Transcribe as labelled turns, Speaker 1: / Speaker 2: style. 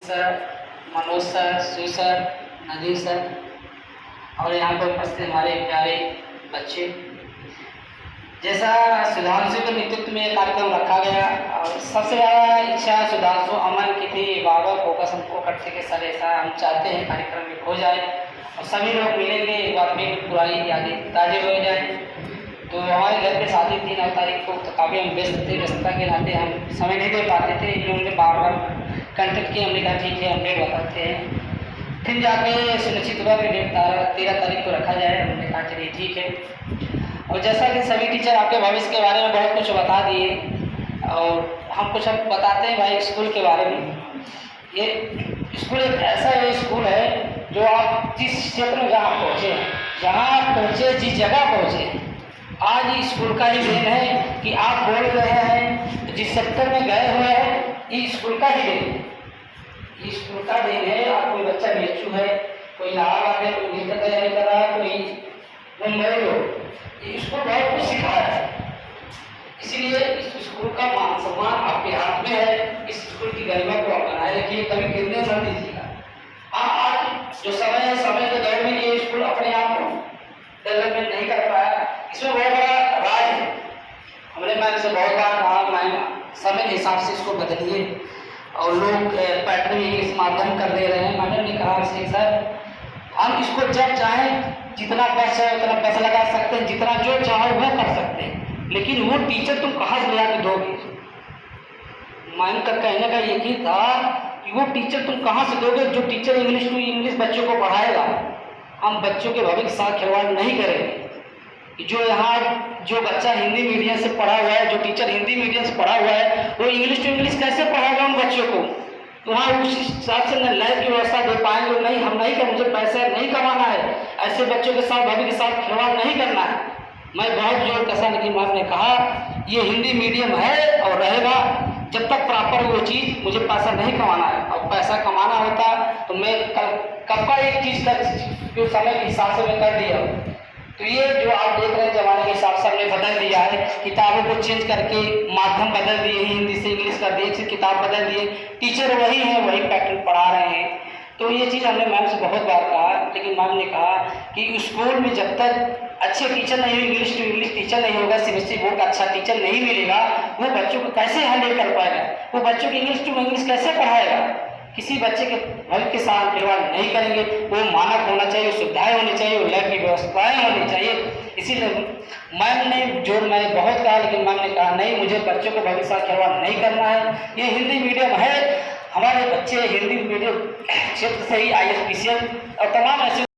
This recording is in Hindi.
Speaker 1: Sir, Manoj sir, Shiv sir, Nadir sir और यहाँ पर उपस्थित हमारे प्यारे बच्चे। जैसा सुधांशु के नेतृत्व में कार्यक्रम रखा गया और सबसे ज़्यादा इच्छा सुधांशु अमन की थी, बाबा फोकस हमको करते के सर ऐसा हम चाहते हैं कार्यक्रम में हो जाए और सभी लोग मिलेंगे, एक बार फिर पुरानी यादें ताज़े हो जाए। तो हमारे घर पे शादी थी 9 तारीख को, तो काफ़ी हम व्यस्त थे, व्यस्तता के नाते हम समय नहीं दे पाते थे। इन्होंने बार बार कंटेक्ट किया, हमने कहा ठीक है हम डेट बताते हैं। फिर जाके सुनिश्चित हुआ कि डेट 13 तारीख को रखा जाए। हमने कहा चलिए ठीक है। और जैसा कि सभी टीचर आपके भविष्य के बारे में बहुत कुछ बता दिए और हम कुछ अब बताते हैं भाई स्कूल के बारे में। ये स्कूल एक ऐसा स्कूल है जो आप जिस क्षेत्र में जहाँ पहुँचे हैं, जहाँ पहुँचे, जिस जगह पहुँचे, आज स्कूल का ही देन है कि आप बोल रहे हैं, जिस सेक्टर में गए हुए हैं, ये स्कूल का ही देन है। ये स्कूल का देन है। आप कोई बच्चा BHU है, कोई इलाहाबाद है, कोई नीट का तैयारी कर रहा है, कोई मुंबई हो, ये स्कूल बहुत कुछ सिखाया है। इसीलिए इस स्कूल का मान सम्मान आपके हाथ में है। इस स्कूल की गरिमा को आप बनाए रखिए, कभी गिरने मत दीजिएगा। आज जो समय है, समय के दौर में ये स्कूल अपने आप को डेवलपमेंट नहीं कर पाया, इसमें बहुत बड़ा राज है। हमने मैम से बहुत बार कहा मैम समय के हिसाब से इसको बदलिए और लोग पैटर्न इंग्लिश माध्यम कर दे रहे हैं। मैडम ने कहा सर हम इसको जब चाहें जितना पैसा है उतना पैसा लगा सकते हैं, जितना जो चाहो वह कर सकते हैं, लेकिन वो टीचर तुम कहाँ से ले आके दोगे। मैम का कहने का यही था कि वो टीचर तुम कहाँ से दोगे जो टीचर इंग्लिश टू इंग्लिश बच्चों को पढ़ाएगा। हम बच्चों के भविष्य के साथ खिलवाड़ नहीं करेंगे। जो यहाँ जो बच्चा हिंदी मीडियम से पढ़ा हुआ है, जो टीचर हिंदी मीडियम से पढ़ा हुआ है, वो इंग्लिश टू इंग्लिश कैसे पढ़ाएगा उन बच्चों को। वहाँ उस हिसाब से न लैब की व्यवस्था दे पाएंगे। नहीं, हम नहीं कर, मुझे पैसा नहीं कमाना है, ऐसे बच्चों के साथ भविष्य के साथ खिलवाड़ नहीं करना है। मैं बहुत जोर कसा, लेकिन मैम ने कहा ये हिंदी मीडियम है और रहेगा जब तक प्रॉपर वो चीज़, मुझे पैसा नहीं कमाना है। और पैसा कमाना होता तो मैं कब का एक चीज़ कर जो समय के हिसाब से मैं कर दिया। तो ये जो आप देख रहे हैं जमाने के हिसाब से हमने बदल दिया है, किताबों को चेंज करके माध्यम बदल दिए, हिंदी से इंग्लिश कर दिए, किताब बदल दिए, टीचर वही हैं, वही पैटर्न पढ़ा रहे हैं। तो ये चीज़ हमने मैम से बहुत बार कहा, लेकिन मैम ने कहा कि स्कूल में जब तक अच्छे टीचर नहीं, इंग्लिश टू इंग्लिश टीचर नहीं होगा, CBSE बोर्ड का अच्छा टीचर नहीं मिलेगा, वो बच्चों को कैसे हैंडल कर पाएगा, वो बच्चों को इंग्लिश टू इंग्लिश कैसे पढ़ाएगा। किसी बच्चे के भविष्य के साथ खिलवाड़ नहीं करेंगे। वो मानक होना चाहिए, सुविधाएं होनी चाहिए, लैब की व्यवस्थाएं होनी चाहिए। इसीलिए मैम ने जो मैंने बहुत कहा, लेकिन मैम ने कहा नहीं, मुझे बच्चों को भविष्य के साथ खिलवाड़ नहीं करना है। ये हिंदी मीडियम है, हमारे बच्चे हिंदी मीडियम क्षेत्र से ही ISPCL और तमाम ऐसे